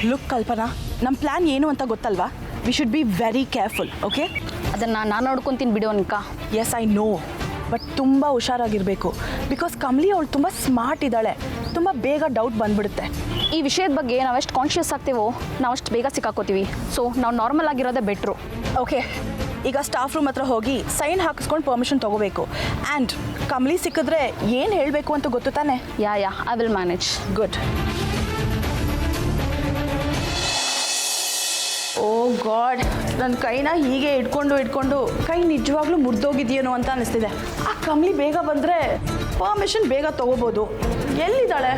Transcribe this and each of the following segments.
Look ಕಲ್ಪನಾ, ನಮ್ಮ plan ಏನು ಅಂತ ಗೊತ್ತಲ್ವಾ? We should be very careful, okay? ಅದನ್ನು ನಾನು ನೋಡ್ಕೊತೀನಿ ಬಿಡು ಅನ್ಕ. ಎಸ್ ಐ ನೋ, ಬಟ್ ತುಂಬ ಹುಷಾರಾಗಿರಬೇಕು. ಬಿಕಾಸ್ ಕಮಲಿ ಅವಳು ತುಂಬ ಸ್ಮಾರ್ಟ್ ಇದ್ದಾಳೆ, ತುಂಬ ಬೇಗ ಡೌಟ್ ಬಂದ್ಬಿಡುತ್ತೆ. ಈ ವಿಷಯದ ಬಗ್ಗೆ ನಾವೆಷ್ಟು ಕಾನ್ಷಿಯಸ್ ಆಗ್ತೀವೋ ನಾವಷ್ಟು ಬೇಗ ಸಿಕ್ಕಾಕೋತೀವಿ. ಸೊ ನಾವು ನಾರ್ಮಲ್ ಆಗಿರೋದೇ ಬೆಟ್ರು. ಓಕೆ, ಈಗ ಸ್ಟಾಫ್ ರೂಮ್ ಹತ್ರ ಹೋಗಿ ಸೈನ್ ಹಾಕಿಸ್ಕೊಂಡು ಪರ್ಮಿಷನ್ ತೊಗೋಬೇಕು. ಆ್ಯಂಡ್ ಕಮಲಿ ಸಿಕ್ಕಿದ್ರೆ ಏನು ಹೇಳಬೇಕು ಅಂತ ಗೊತ್ತು ತಾನೆ? Yeah I will manage. Good. Oh God, ನನ್ನ ಕೈನ ಹೀಗೆ ಇಟ್ಕೊಂಡು ಕೈ ನಿಜವಾಗ್ಲೂ ಮುರಿದೋಗಿದೆಯೇನೋ ಅಂತ ಅನಿಸ್ತಿದೆ. ಆ ಕಮಲಿ ಬೇಗ ಬಂದರೆ ಪರ್ಮಿಷನ್ ಬೇಗ ತೊಗೋಬೋದು. ಎಲ್ಲಿದ್ದಾಳೆ?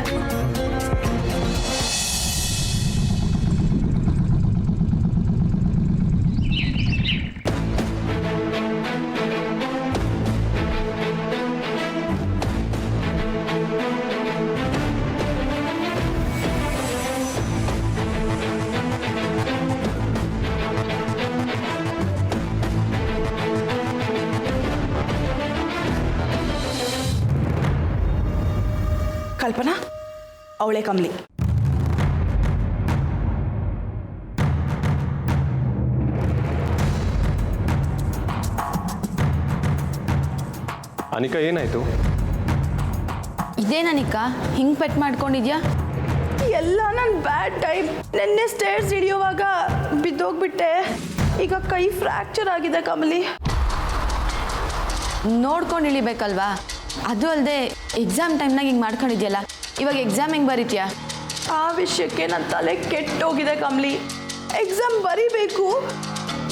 ಕಲ್ಪನಾ, ಅವಳೆ ಕಮಲಿ. ಅನಿಕಾ, ಏನಾಯ್ತು? ಇದೇನು ಅನಿಕಾ ಹಿಂಗೆ ಪೆಟ್ ಮಾಡ್ಕೊಂಡಿದ್ಯಾ? ಎಲ್ಲ ನನ್ನ ಬ್ಯಾಡ್ ಟೈಮ್. ನೆನ್ನೆ ಸ್ಟೇರ್ಸ್ ಹಿಡಿಯುವಾಗ ಬಿದ್ದೋಗ್ಬಿಟ್ಟೆ. ಈಗ ಕೈ ಫ್ರ್ಯಾಕ್ಚರ್ ಆಗಿದೆ ಕಮಲಿ. ನೋಡ್ಕೊಂಡು ಇಳಿಬೇಕಲ್ವಾ? ಅದು ಅಲ್ಲದೆ ಎಕ್ಸಾಮ್ ಟೈಮ್ನಾಗ ಹಿಂಗೆ ಮಾಡ್ಕೊಂಡಿದ್ಯಲ್ಲ, ಇವಾಗ ಎಕ್ಸಾಮ್ ಹೆಂಗೆ ಬರೀತೀಯಾ? ಆ ವಿಷಯಕ್ಕೆ ನನ್ನ ತಲೆ ಕೆಟ್ಟೋಗಿದೆ ಕಮಲಿ. ಎಕ್ಸಾಮ್ ಬರೀಬೇಕು,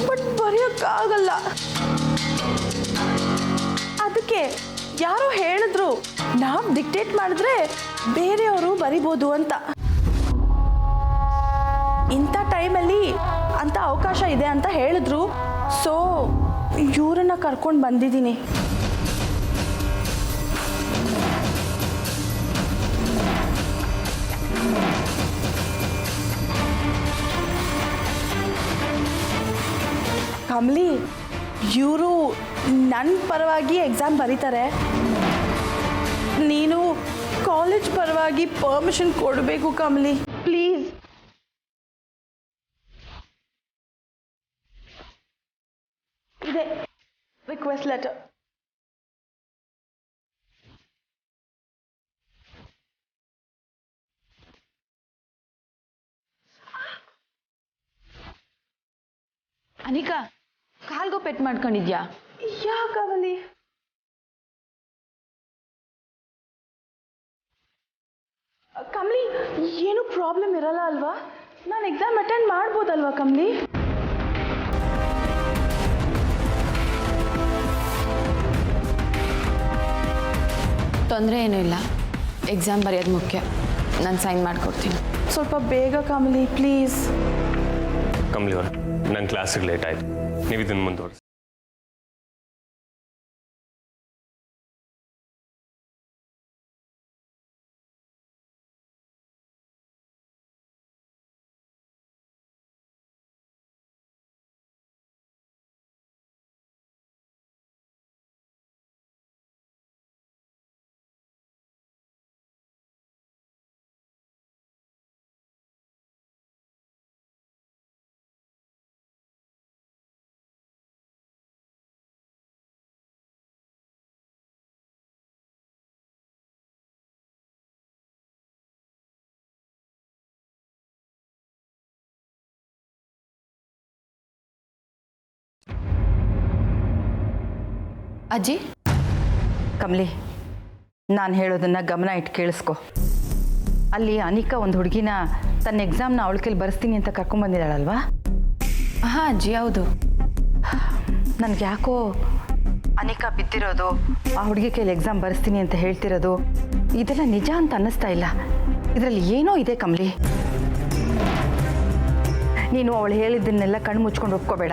ಬಟ್ ಬರೆಯೋಕ್ಕಾಗಲ್ಲ. ಅದಕ್ಕೆ ಯಾರೋ ಹೇಳಿದ್ರು ನಾವು ಡಿಕ್ಟೇಟ್ ಮಾಡಿದ್ರೆ ಬೇರೆಯವರು ಬರಿಬೋದು ಅಂತ. ಇಂಥ ಟೈಮಲ್ಲಿ ಅಂಥ ಅವಕಾಶ ಇದೆ ಅಂತ ಹೇಳಿದ್ರು. ಸೊ ಇವ್ರನ್ನ ಕರ್ಕೊಂಡು ಬಂದಿದ್ದೀನಿ. ಕಮಲಿ, ಇವರು ನನ್ನ ಪರವಾಗಿ ಎಕ್ಸಾಮ್ ಬರೀತಾರೆ. ನೀನು ಕಾಲೇಜ್ ಪರವಾಗಿ ಪರ್ಮಿಷನ್ ಕೊಡಬೇಕು ಕಮಲಿ, ಪ್ಲೀಸ್. ಇದೆ ರಿಕ್ವೆಸ್ಟ್ ಲೆಟರ್. ಅನಿಕಾ, ಕಾಲ್ಗೋ ಪೆಟ್ ಮಾಡ್ಕೊಂಡಿದ್ಯಾ? ಯಾಕಾಗಲಿ? ಕಮಲಿ, ಏನು ಪ್ರಾಬ್ಲಮ್ ಇರಲ್ಲ ಅಲ್ವಾ? ನಾನು ಎಕ್ಸಾಮ್ ಅಟೆಂಡ್ ಮಾಡ್ಬೋದಲ್ವಾ ಕಮಲಿ? ತೊಂದರೆ ಏನೂ ಇಲ್ಲ. ಎಕ್ಸಾಮ್ ಬರೆಯೋದು ಮುಖ್ಯ. ನಾನು ಸೈನ್ ಮಾಡಿಕೊಡ್ತೀನಿ. ಸ್ವಲ್ಪ ಬೇಗ ಕಮಲಿ, ಪ್ಲೀಸ್. ಕಮಲಿ ಅವ್ರೆ, ನನ್ನ ಕ್ಲಾಸಿಗೆ ಲೇಟ್ ಆಯಿತು. ನೀವು ಇದನ್ನು ಮುಂದುವರಿಸಿ. ಅಜ್ಜಿ, ಕಮಲಿ, ನಾನು ಹೇಳೋದನ್ನು ಗಮನ ಇಟ್ಟು ಕೇಳಿಸ್ಕೊ. ಅಲ್ಲಿ ಅನಿಕಾ ಒಂದು ಹುಡುಗಿನ ತನ್ನ ಎಕ್ಸಾಮ್ನ ಅವಳ ಕೈಲಿ ಬರೆಸ್ತೀನಿ ಅಂತ ಕರ್ಕೊಂಡ್ಬಂದಿದ್ದಾಳಲ್ವಾ? ಹಾಂ ಅಜ್ಜಿ, ಹೌದು. ನನಗೆ ಯಾಕೋ ಅನಿಕಾ ಬಿದ್ದಿರೋದು, ಆ ಹುಡುಗಿ ಕೈಲಿ ಎಕ್ಸಾಮ್ ಬರೆಸ್ತೀನಿ ಅಂತ ಹೇಳ್ತಿರೋದು, ಇದೆಲ್ಲ ನಿಜ ಅಂತ ಅನ್ನಿಸ್ತಾ ಇಲ್ಲ. ಇದರಲ್ಲಿ ಏನೋ ಇದೆ ಕಮಲಿ. ನೀನು ಅವಳು ಹೇಳಿದ್ದನ್ನೆಲ್ಲ ಕಣ್ಣು ಮುಚ್ಕೊಂಡು ಒಪ್ಕೋಬೇಡ.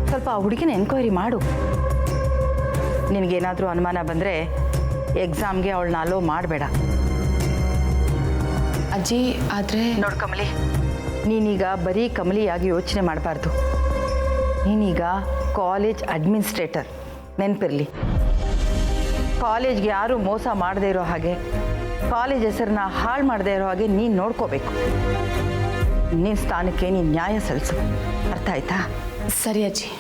ಸ್ವಲ್ಪ ಆ ಹುಡುಗಿನ ಎನ್ಕ್ವೈರಿ ಮಾಡು. ನಿನಗೇನಾದರೂ ಅನುಮಾನ ಬಂದರೆ ಎಕ್ಸಾಮ್ಗೆ ಅವಳನ್ನ ಅಲೋ ಮಾಡಬೇಡ. ಅಜ್ಜಿ, ಆದರೆ ನೋಡು ಕಮಲಿ, ನೀನೀಗ ಬರೀ ಕಮಲಿಯಾಗಿ ಯೋಚನೆ ಮಾಡಬಾರ್ದು. ನೀನೀಗ ಕಾಲೇಜ್ ಅಡ್ಮಿನಿಸ್ಟ್ರೇಟರ್, ನೆನಪಿರಲಿ. ಕಾಲೇಜ್ಗೆ ಯಾರೂ ಮೋಸ ಮಾಡದೇ ಇರೋ ಹಾಗೆ, ಕಾಲೇಜ್ ಹೆಸರನ್ನ ಹಾಳು ಮಾಡದೇ ಇರೋ ಹಾಗೆ ನೀನು ನೋಡ್ಕೋಬೇಕು. ನಿನ್ನ ಸ್ಥಾನಕ್ಕೆ ನೀನು ನ್ಯಾಯ ಸಲ್ಲಿಸು. ಅರ್ಥ ಆಯ್ತಾ? ಸರಿ ಅಜ್ಜಿ.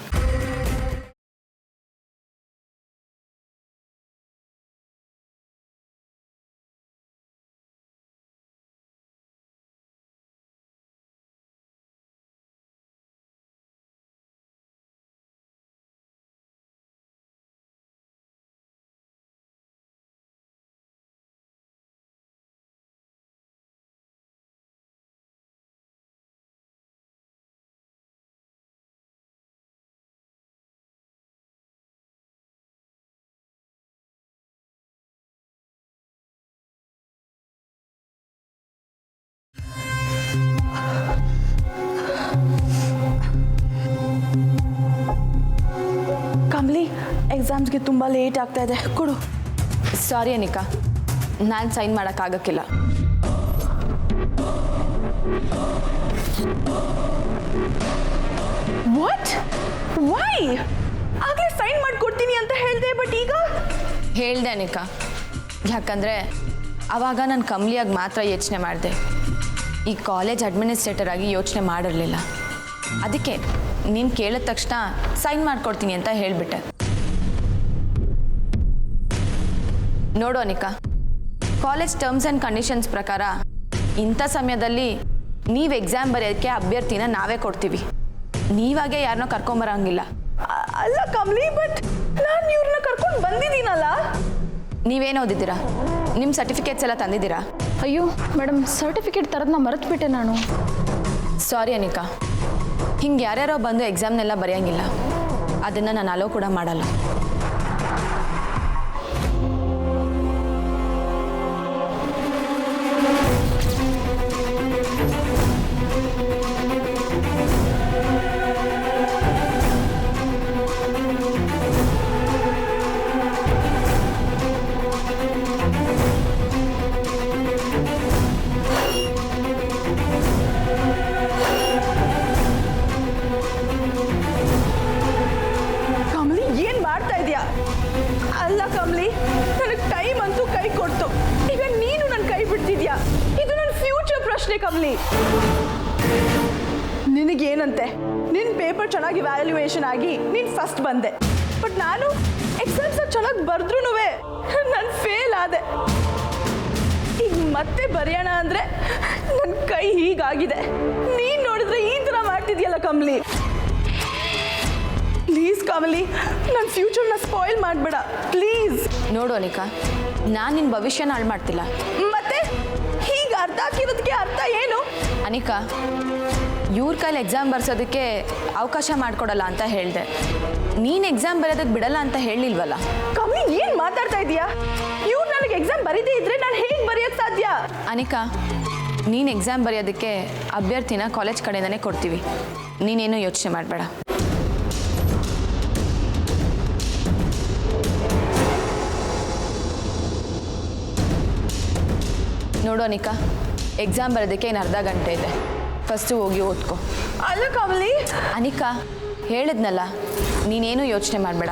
ಕಮಲಿ, ಎಕ್ಸಾಮ್ಸ್ಗೆ ತುಂಬ ಲೇಟ್ ಆಗ್ತಾ ಇದೆ, ಕೊಡು. ಸಾರಿ ಅನಿಕಾ, ನಾನು ಸೈನ್ ಮಾಡೋಕ್ಕಾಗಕ್ಕಿಲ್ಲ. ವಾಟ್? ವೈ? ಆಗಲೇ ಸೈನ್ ಮಾಡಿಕೊಡ್ತೀನಿ ಅಂತ ಹೇಳಿದೆ, ಬಟ್ ಈಗ ಹೇಳ್ದೆ ಅನಿಕಾ, ಯಾಕಂದರೆ ಆವಾಗ ನಾನು ಕಮ್ಲಿಯಾಗಿ ಮಾತ್ರ ಯೋಚನೆ ಮಾಡಿದೆ. ಈ ಕಾಲೇಜ್ ಅಡ್ಮಿನಿಸ್ಟ್ರೇಟರ್ ಆಗಿ ಯೋಚನೆ ಮಾಡಿರಲಿಲ್ಲ. ಅದಕ್ಕೆ ನೀನು ಕೇಳಿದ ತಕ್ಷಣ ಸೈನ್ ಮಾಡಿಕೊಡ್ತೀನಿ ಅಂತ ಹೇಳಿಬಿಟ್ಟೆ. ನೋಡು Anika, college terms and conditions ಪ್ರಕಾರ ಇಂಥ ಸಮಯದಲ್ಲಿ ನೀವು ಎಕ್ಸಾಮ್ ಬರೆಯೋಕ್ಕೆ ಅಭ್ಯರ್ಥಿನ ನಾವೇ ಕೊಡ್ತೀವಿ. ನೀವಾಗೆ ಯಾರನ್ನೋ ಕರ್ಕೊಂಬರೋಂಗಿಲ್ಲ. ಅಲ್ಲ ಕಮಲಿ, ಬಟ್ ನಾನು ಇವ್ರನ್ನ ಕರ್ಕೊಂಡು ಬಂದಿದ್ದೀನಲ್ಲ. ನೀವೇನು ಓದಿದ್ದೀರಾ? ನಿಮ್ಮ ಸರ್ಟಿಫಿಕೇಟ್ಸ್ ಎಲ್ಲ ತಂದಿದ್ದೀರಾ? ಅಯ್ಯೋ ಮೇಡಮ್, ಸರ್ಟಿಫಿಕೇಟ್ ತರೋದನ್ನ ಮರೆತುಬಿಟ್ಟೆ ನಾನು. ಸಾರಿ ಅನಿಕಾ, ಹಿಂಗೆ ಯಾರ್ಯಾರೋ ಬಂದು ಎಕ್ಸಾಮ್ನೆಲ್ಲ ಬರೆಯೋಂಗಿಲ್ಲ. ಅದನ್ನು ನಾನು ಅಲೋ ಕೂಡ ಮಾಡಲ್ಲ. ಅಲ್ಲ ಕಮಲಿ, ನನಗೆ ಟೈಮ್ ಅಂತೂ ಕೈ ಕೊಡ್ತು, ಈಗ ನೀನು ನನ್ನ ಕೈ ಬಿಡ್ತಿದ್ಯಾ? ಇದು ನನ್ನ ಫ್ಯೂಚರ್ ಪ್ರಶ್ನೆ ಕಮಲಿ. ನಿನಗೇನಂತೆ? ನಿನ್ನ ಪೇಪರ್ ಚೆನ್ನಾಗಿ ವ್ಯಾಲ್ಯೂಯೇಷನ್ ಆಗಿ ನೀನು ಫಸ್ಟ್ ಬಂದೆ, ಬಟ್ ನಾನು ಎಕ್ಸಾಮ್ಸ್ ಚೆನ್ನಾಗಿ ಬರೆದ್ರೂ ನಾನು ಫೇಲ್ ಆದೆ. ಈಗ ಮತ್ತೆ ಬರೆಯೋಣ ಅಂದರೆ ನನ್ನ ಕೈ ಹೀಗಾಗಿದೆ. ನೀನು ನೋಡಿದ್ರೆ ಈ ಥರ ಮಾಡ್ತಿದ್ಯಲ್ಲ ಕಮಲಿ. ಪ್ಲೀಸ್ ಕಮಲಿ, ನನ್ನ ಫ್ಯೂಚರ್ನ ಸ್ಪಾಯಿಲ್ ಮಾಡಬೇಡ ಪ್ಲೀಸ್. ನೋಡು ಅನಿಕಾ, ನಾನು ನಿನ್ನ ಭವಿಷ್ಯನ ಹಾಳು ಮಾಡ್ತಿಲ್ಲ. ಮತ್ತೆ ಹೀಗೆ ಅರ್ಧ ಹಾಕಿರೋದಕ್ಕೆ ಅರ್ಥ ಏನು? ಅನಿಕಾ, ಇವ್ರ ಕೈಲಿ ಎಕ್ಸಾಮ್ ಬರ್ಸೋದಕ್ಕೆ ಅವಕಾಶ ಮಾಡಿಕೊಡಲ್ಲ ಅಂತ ಹೇಳಿದೆ. ನೀನು ಎಕ್ಸಾಮ್ ಬರೆಯೋದಕ್ಕೆ ಬಿಡಲ್ಲ ಅಂತ ಹೇಳಿಲ್ವಲ್ಲ. ಕಮಲಿ, ಏನು ಮಾತಾಡ್ತಾ ಇದೀಯಾ? ಇವ್ರು ನನಗೆ ಎಕ್ಸಾಮ್ ಬರೀದೇ ಇದ್ರೆ ನಾನು ಹೇಗೆ ಬರೆಯೋಕ್ಕೆ ಸಾಧ್ಯ? ಅನಿಕಾ, ನೀನು ಎಕ್ಸಾಮ್ ಬರೆಯೋದಕ್ಕೆ ಅಭ್ಯರ್ಥಿನ ಕಾಲೇಜ್ ಕಡೆಯಿಂದನೇ ಕೊಡ್ತೀವಿ. ನೀನೇನು ಯೋಚನೆ ಮಾಡಬೇಡ. ನೋಡು ಅನಿಕಾ, ಎಕ್ಸಾಮ್ ಬರೋದಕ್ಕೆ ಇನ್ನು ಅರ್ಧ ಗಂಟೆ ಇದೆ. ಫಸ್ಟು ಹೋಗಿ ಓದ್ಕೊ. ಅಲ್ಲ ಕಮಲಿ. ಅನಿಕಾ, ಹೇಳಿದ್ನಲ್ಲ, ನೀನೇನು ಯೋಚನೆ ಮಾಡಬೇಡ,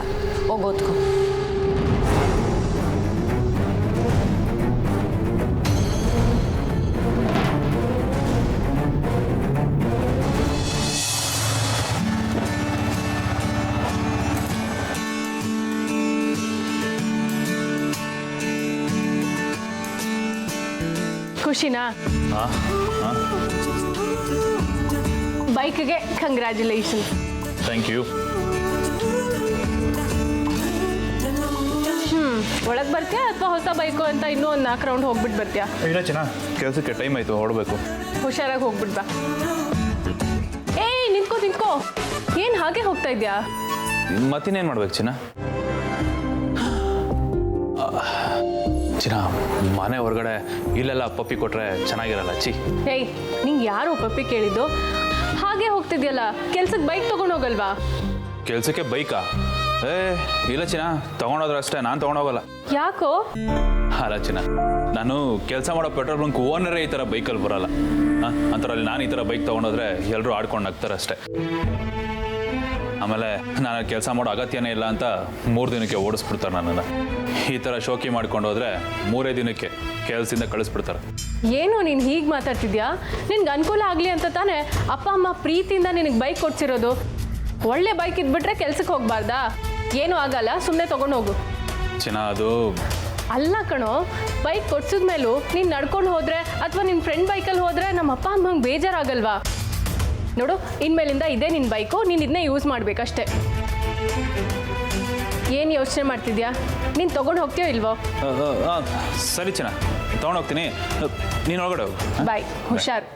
ಹೋಗಿ ಓದ್ಕೊ. ಖುಷಿನಾ? ಬೈಕ್ಗೆ ಕಂಗ್ರ್ಯಾಚುಲೇಷನ್. Thank you. ಒಳಗೆ ಬರ್ತೀಯಾ ಅಥವಾ ಹೊಸ ಬೈಕು ಅಂತ ಇನ್ನೂ ಒಂದು 4 ರೌಂಡ್ ಹೋಗ್ಬಿಟ್ಟು ಬರ್ತೀಯಾ? ಇಲ್ಲ ಚಿನ್ನ, ಕೆಲಸಕ್ಕೆ ಟೈಮ್ ಆಯಿತು, ಹೊರಡಬೇಕು. ಹುಷಾರಾಗಿ ಹೋಗ್ಬಿಟ್ ಬಾ. ಏಯ್ ನಿಂತ್ಕೋ ನಿಂತ್ಕೋ, ಏನು ಹಾಗೆ ಹೋಗ್ತಾ ಇದೆಯಾ? ಮತ್ತಿನ್ನೇನು ಮಾಡ್ಬೇಕು ಚಿನ್ನ? ಚಿನ್ನ, ಮನೆ ಹೊರಗಡೆ ಇಲ್ಲೆಲ್ಲ ಪಪ್ಪಿ ಕೊಟ್ಟರೆ ಚೆನ್ನಾಗಿರಲ್ಲ. ಚಿ. ಏಯ್, ನಿಂಗೆ ಯಾರು ಪಪ್ಪಿ ಕೇಳಿದ್ದು? ಹಾಗೆ ಹೋಗ್ತಿದ್ಯಲ್ಲ, ಕೆಲ್ಸಕ್ಕೆ ಬೈಕ್ ತೊಗೊಂಡು ಹೋಗಲ್ವಾ? ಕೆಲಸಕ್ಕೆ ಬೈಕಾ? ಇಲ್ಲ ಚಿನ್ನ, ತೊಗೊಂಡೋದ್ರೆ ಅಷ್ಟೇ, ನಾನು ತೊಗೊಂಡೋಗಲ್ಲ. ಯಾಕೋ? ಅಲ್ಲ ಚಿನ್ನ, ನಾನು ಕೆಲಸ ಮಾಡೋ ಪೆಟ್ರೋಲ್ ಬಂಕ್ ಓನರೇ ಈ ಥರ ಬೈಕಲ್ಲಿ ಬರೋಲ್ಲ. ಅಂಥರಲ್ಲಿ ನಾನು ಈ ಥರ ಬೈಕ್ ತೊಗೊಂಡೋದ್ರೆ ಎಲ್ಲರೂ ಆಡ್ಕೊಂಡು ಹಾಕ್ತಾರೆ ಅಷ್ಟೇ. ಆಮೇಲೆ ನಾನು ಕೆಲಸ ಮಾಡೋ ಅಗತ್ಯನೇ ಇಲ್ಲ ಅಂತ 3 ದಿನಕ್ಕೆ ಓಡಿಸ್ಬಿಡ್ತಾರೆ ನನ್ನನ್ನು. ಈ ಥರ ಶೋಕಿ ಮಾಡ್ಕೊಂಡು ಹೋದರೆ 3 ದಿನಕ್ಕೆ ಕೆಲಸದಿಂದ ಕಳಿಸ್ಬಿಡ್ತಾರೆ. ಏನು ನೀನು ಹೀಗೆ ಮಾತಾಡ್ತಿದ್ಯಾ? ನಿನ್ಗೆ ಅನುಕೂಲ ಆಗಲಿ ಅಂತ ತಾನೇ ಅಪ್ಪ ಅಮ್ಮ ಪ್ರೀತಿಯಿಂದ ನಿನಗೆ ಬೈಕ್ ಕೊಡ್ಸಿರೋದು. ಒಳ್ಳೆ ಬೈಕ್ ಇದ್ಬಿಟ್ರೆ ಕೆಲ್ಸಕ್ಕೆ ಹೋಗ್ಬಾರ್ದಾ? ಏನೂ ಆಗಲ್ಲ, ಸುಮ್ಮನೆ ತೊಗೊಂಡು ಹೋಗು. ಅದು ಅಲ್ಲ ಕಣೋ, ಬೈಕ್ ಕೊಡ್ಸಿದ್ಮೇಲೂ ನೀನು ನಡ್ಕೊಂಡು ಹೋದರೆ ಅಥವಾ ನಿನ್ನ ಫ್ರೆಂಡ್ ಬೈಕಲ್ಲಿ ಹೋದರೆ ನಮ್ಮ ಅಪ್ಪ ಅಮ್ಮಂಗೆ ಬೇಜಾರಾಗಲ್ವಾ? ನೋಡು, ಇನ್ಮೇಲಿಂದ ಇದೇ ನಿನ್ನ ಬೈಕು, ನೀನು ಇದನ್ನೇ ಯೂಸ್ ಮಾಡಬೇಕಷ್ಟೆ. ಏನು ಯೋಚನೆ ಮಾಡ್ತಿದ್ಯಾ? ನೀನು ತೊಗೊಂಡು ಹೋಗ್ತೀಯೋ ಇಲ್ವೋ? ಸರಿ ತೊಗೊಂಡೋಗ್ತೀನಿ. ನೀನು ಒಳಗಡೆ ಹೋಗು. ಬಾಯ್, ಹುಷಾರ್.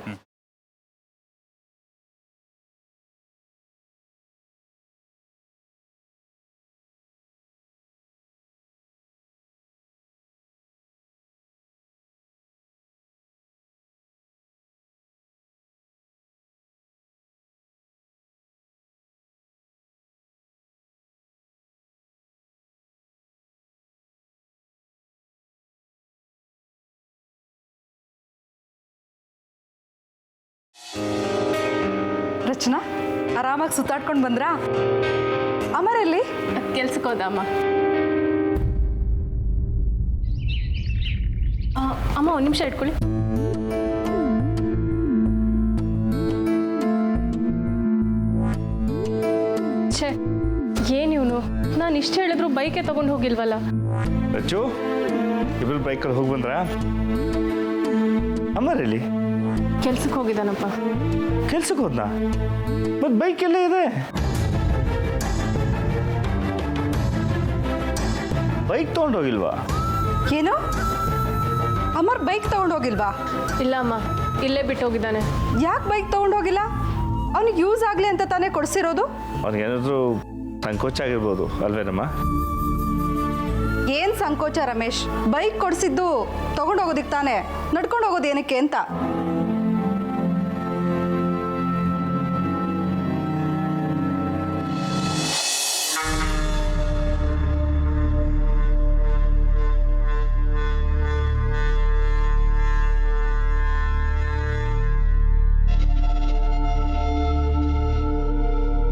ರಚನಾ, ಆರಾಮಾಗಿ ಸುತ್ತಾಡ್ಕೊಂಡು ಬಂದ್ರಾ? ಅಮರಲ್ಲಿ ಕೆಲ್ಸಕ್ಕೆ ಹೋದ ಅಮ್ಮ. ಅಮ್ಮ 1 ನಿಮಿಷ ಇಟ್ಕೊಳ್ಳಿ. ಛೇ, ಏನಿವನು, ನಾನು ಇಷ್ಟು ಹೇಳಿದ್ರು ಬೈಕೇ ತಗೊಂಡು ಹೋಗಿಲ್ವಲ್ಲ. ರಚ್ಚು, ಇಬ್ಬರು ಬೈಕಲ್ಲಿ ಹೋಗಿ ಬಂದ್ರಾ? ಅಮ್ಮರಲ್ಲಿ ಕೆಲ್ಸಕ್ಕೆ ಹೋಗಿದ್ದಾನಪ್ಪ. ಕೆಲ್ಸಕ್ಕೆ ಹೋದ್ನಾ? ಮತ್ತೆ ಬೈಕ್ ಎಲ್ಲ ಇದೆ? ಬೈಕ್ ತೊಗೊಂಡೋಗಿಲ್ವಾ? ಏನು, ಅಮರ್ ಬೈಕ್ ತೊಗೊಂಡೋಗಿಲ್ವಾ? ಇಲ್ಲ ಅಮ್ಮ, ಇಲ್ಲೇ ಬಿಟ್ಟು ಹೋಗಿದ್ದಾನೆ. ಯಾಕೆ ಬೈಕ್ ತೊಗೊಂಡೋಗಿಲ್ಲ? ಅವನಿಗೆ ಯೂಸ್ ಆಗಲಿ ಅಂತ ತಾನೇ ಕೊಡಿಸಿರೋದು. ಅವನಿಗೇನಾದರೂ ಸಂಕೋಚ ಆಗಿರ್ಬೋದು ಅಲ್ವೇನಮ್ಮ? ಏನು ಸಂಕೋಚ ರಮೇಶ್? ಬೈಕ್ ಕೊಡಿಸಿದ್ದು ತೊಗೊಂಡೋಗೋದಕ್ಕೆ ತಾನೇ, ನಡ್ಕೊಂಡು ಹೋಗೋದು ಏನಕ್ಕೆ ಅಂತ.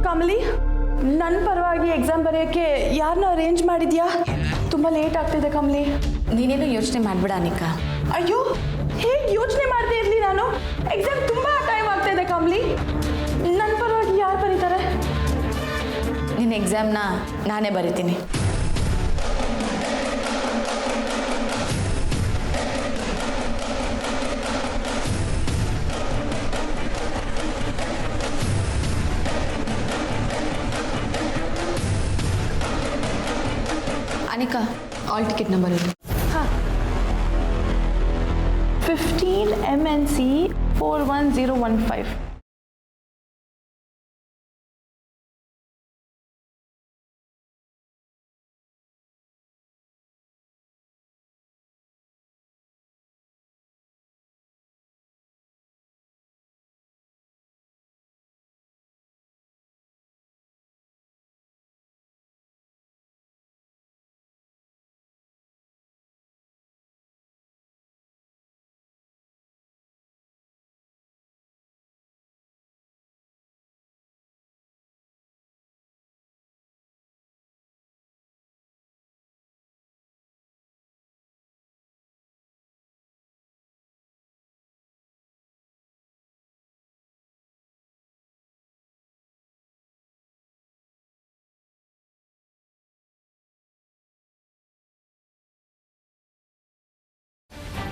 ಕಮಲಿ, ನನ್ನ ಪರವಾಗಿ ಎಕ್ಸಾಮ್ ಬರೆಯೋಕ್ಕೆ ಯಾರನ್ನ ಅರೇಂಜ್ ಮಾಡಿದ್ಯಾ? ತುಂಬ ಲೇಟ್ ಆಗ್ತಿದೆ ಕಮಲಿ. ನೀನೇನು ಯೋಚನೆ ಮಾಡಬೇಡ ಅನಿಕಾ. ಅಯ್ಯೋ, ಹೇಗೆ ಯೋಚನೆ ಮಾಡದೇ ಇರಲಿ ನಾನು? ಎಕ್ಸಾಮ್ ತುಂಬ ಟೈಮ್ ಆಗ್ತಾಯಿದೆ ಕಮಲಿ. ನನ್ನ ಪರವಾಗಿ ಯಾರು ಬರೀತಾರೆ? ನಿನ್ನ ಎಕ್ಸಾಮ್ನ ನಾನೇ ಬರಿತೀನಿ. ಅನಿಕಾ, ಆಲ್ ಟಿಕೆಟ್ ನಂಬರ್ ಇದೆ. ಹಾಂ, 15 MNC 41015.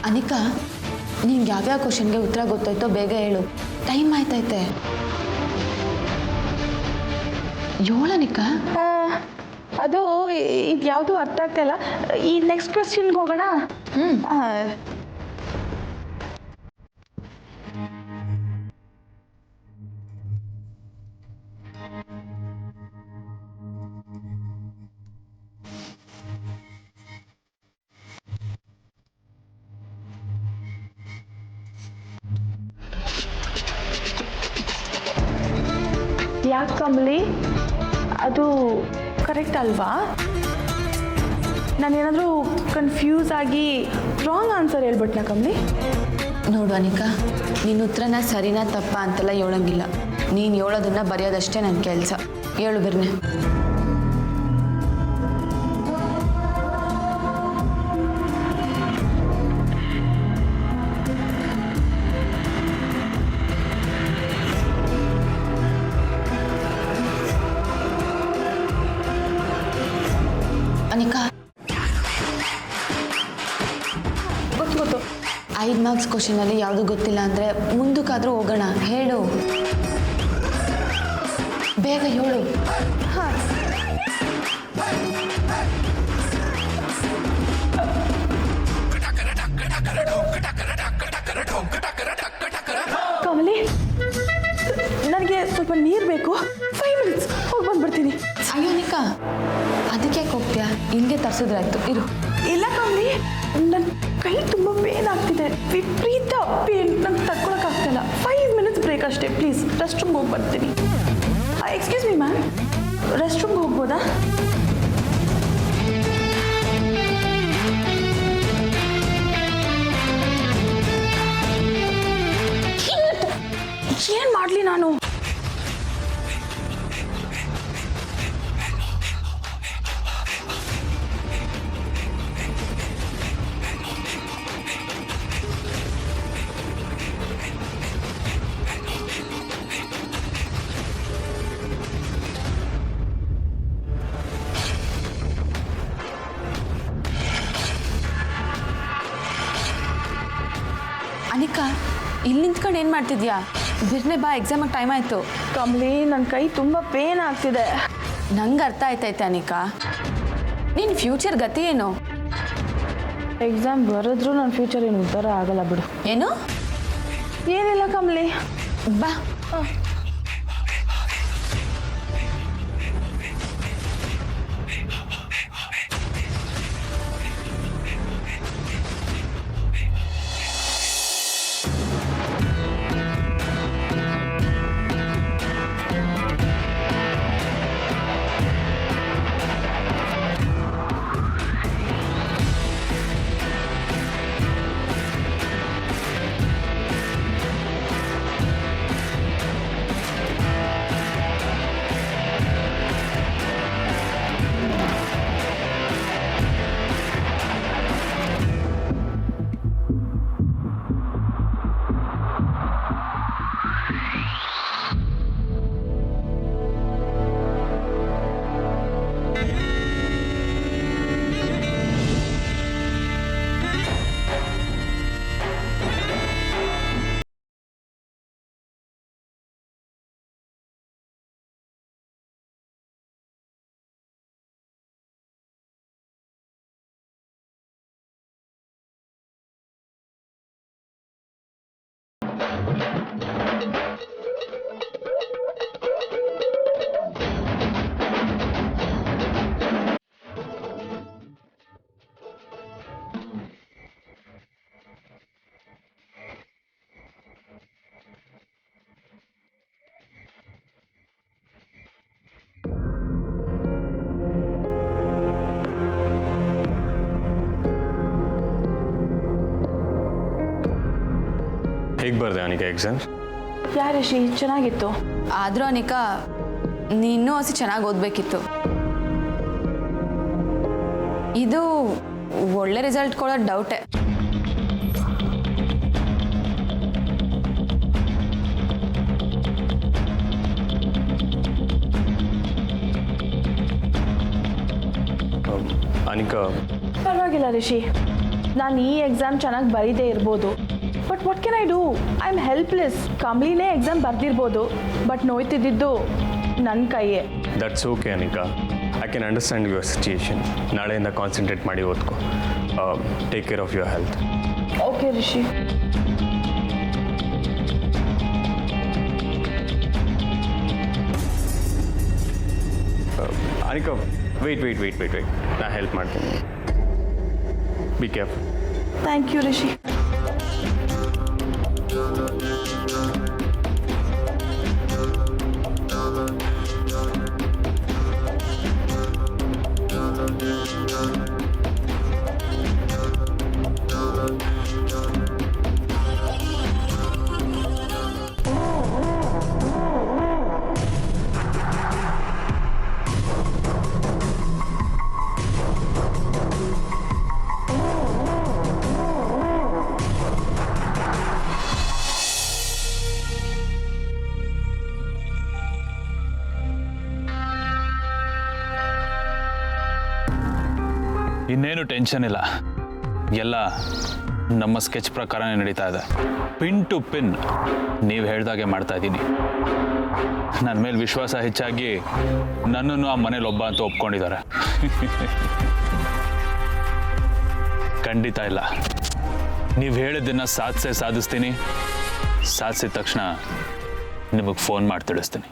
ಅನಿಕಾ, ನಿಂಗೆ ಯಾವ್ಯಾವ ಕ್ವಶನ್ಗೆ ಉತ್ತರ ಗೊತ್ತಾಯ್ತೋ ಬೇಗ ಹೇಳು, ಟೈಮ್ ಆಯ್ತೈತೆ. 7 ಅನಿಕಾ? ಅದು ಇದು ಯಾವುದು ಅರ್ಥ ಆಗ್ತಾ ಇಲ್ಲ. ಈ ನೆಕ್ಸ್ಟ್ ಕ್ವೆಶ್ಚನ್ಗೆ ಹೋಗೋಣ. ಯಾಕೆ ಕಮಲಿ, ಅದು ಕರೆಕ್ಟ್ ಅಲ್ವಾ? ನಾನೇನಾದರೂ ಕನ್ಫ್ಯೂಸ್ ಆಗಿ ರಾಂಗ್ ಆನ್ಸರ್ ಹೇಳ್ಬಿಟ್ನಾ ಕಮಲಿ? ನೋಡು ಅನಿಕಾ, ನಿನ್ನ ಉತ್ತರನ ಸರಿನಾ ತಪ್ಪಾ ಅಂತೆಲ್ಲ ಹೇಳೋಂಗಿಲ್ಲ. ನೀನು ಹೇಳೋದನ್ನ ಬರೆಯೋದಷ್ಟೇ ನನ್ನ ಕೆಲಸ. ಹೇಳು ಬಿರ್ನೆ. ಅನಿಕಾ, ಗೊತ್ತು 5 ಮಾರ್ಕ್ಸ್ ಕ್ವಶನಲ್ಲಿ ಯಾವುದು ಗೊತ್ತಿಲ್ಲ ಅಂದರೆ ಮುಂದಕ್ಕಾದರೂ ಹೋಗೋಣ. ಹೇಳು, ಬೇಗ ಹೇಳು. ಹಾಂ, ಕಮಲಿ, ನನಗೆ ಸ್ವಲ್ಪ ನೀರು ಬೇಕು. 5 ಮಿನಿಟ್ಸ್ ಹೋಗಿ ಬಂದ್ಬಿಡ್ತೀನಿ. ಅಯ್ಯೋ ಅನಿಕಾ, ಅದಕ್ಕೆ ಯಾಕೆ ಹೋಗ್ತೀಯಾ? ಇಲ್ಲಿಗೆ ತರಿಸಿದ್ರಾಯ್ತು, ಇರು. ಇಲ್ಲ ಕಮಲಿ, ನನ್ನ ಕೈ ತುಂಬ ಪೇನ್ ಆಗ್ತಿದೆ, ವಿಪರೀತ ಪೇನ್, ನಂಗೆ ತಡ್ಕೊಳಕ್ಕಾಗ್ತಿಲ್ಲ. 5 ಮಿನಿಟ್ಸ್ ಬ್ರೇಕ್ ಅಷ್ಟೇ, ಪ್ಲೀಸ್. ರೆಸ್ಟ್ ರೂಮ್ಗೆ ಹೋಗಿ ಬರ್ತೀನಿ. ಎಕ್ಸ್ಕ್ಯೂಸ್ ಮೀ ಮ್ಯಾಮ್, ರೆಸ್ಟ್ ರೂಮ್ಗೆ ಹೋಗ್ಬೋದಾ? ಏನು ಮಾಡಲಿ ನಾನು? ಅನಿಕಾ, ಇಲ್ಲಿ ನಿಂತ್ಕೊಂಡು ಏನು ಮಾಡ್ತಿದ್ಯಾ? ಬಿರ್ನೆ ಬಾ, ಎಕ್ಸಾಮಿಗೆ ಟೈಮ್ ಆಯಿತು. ಕಮಲಿ, ನನ್ನ ಕೈ ತುಂಬ ಪೇನ್ ಆಗ್ತಿದೆ. ನಂಗೆ ಅರ್ಥ ಆಯ್ತೈತೆ ಅನಿಕಾ. ನಿನ್ನ ಫ್ಯೂಚರ್ ಗತಿ ಏನು? ಎಕ್ಸಾಮ್ ಬರೆದ್ರೂ ನನ್ನ ಫ್ಯೂಚರ್ ಏನು ಉದ್ಧಾರ ಆಗಲ್ಲ ಬಿಡು. ಏನು? ಏನಿಲ್ಲ ಕಮಲಿ, ಬಾ. ಹೇಗೆ ಬರ್ದೆ ಅನಿಕಾ ಎಕ್ಸಾಮ್? ಯಾರೇಶಿ, ಚೆನ್ನಾಗಿತ್ತು. ಆದರೂ ಅನಿಕಾ, ನೀ ಇನ್ನೂ ಹೊಸ ಚೆನ್ನಾಗಿ ಓದಬೇಕಿತ್ತು. ಇದು ಒಳ್ಳೆ ರಿಸಲ್ಟ್ ಕೊಡೋದು ಡೌಟೇ. ಅನಿಕಾ, ಪರವಾಗಿಲ್ಲ ರಿಷಿ, ನಾನು ಈ ಎಕ್ಸಾಮ್ ಚೆನ್ನಾಗಿ ಬರೀದೇ ಇರ್ಬೋದು, but what can I do? I am helpless. ಕಮಲಿನೇ ಎಕ್ಸಾಮ್ ಬರ್ದಿರ್ಬೋದು, ಬಟ್ ನೋಯ್ತಿದ್ದಿದ್ದು ನನ್ನ ಕೈಯೇ. That's okay Anika, I can understand your situation. ನಾಳೆಯಿಂದ ಕಾನ್ಸಂಟ್ರೇಟ್ ಮಾಡಿ ಓದ್ಕೋ. Take care of your health. Okay Rishi. Anika, wait, ನಾನು ಹೆಲ್ಪ್ ಮಾಡ್ತೀನಿ. Be careful. Thank you Rishi. ಇನ್ನೇನು ಟೆನ್ಷನ್ ಇಲ್ಲ, ಎಲ್ಲ ನಮ್ಮ ಸ್ಕೆಚ್ ಪ್ರಕಾರನೇ ನಡೀತಾ ಇದೆ. ಪಿನ್ ಟು ಪಿನ್ ನೀವು ಹೇಳ್ದಾಗೆ ಮಾಡ್ತಾ ಇದ್ದೀನಿ. ನನ್ನ ಮೇಲೆ ವಿಶ್ವಾಸ ಹೆಚ್ಚಾಗಿ ನನ್ನನ್ನು ಆ ಮನೇಲಿ ಒಬ್ಬ ಅಂತ ಒಪ್ಕೊಂಡಿದ್ದಾರೆ. ಖಂಡಿತ ಇಲ್ಲ, ನೀವು ಹೇಳಿದ್ದನ್ನು ಸಾಧಿಸ್ತೀನಿ. ಸಾಧಿಸಿದ ತಕ್ಷಣ ನಿಮಗೆ ಫೋನ್ ಮಾಡಿ ತಿಳಿಸ್ತೀನಿ.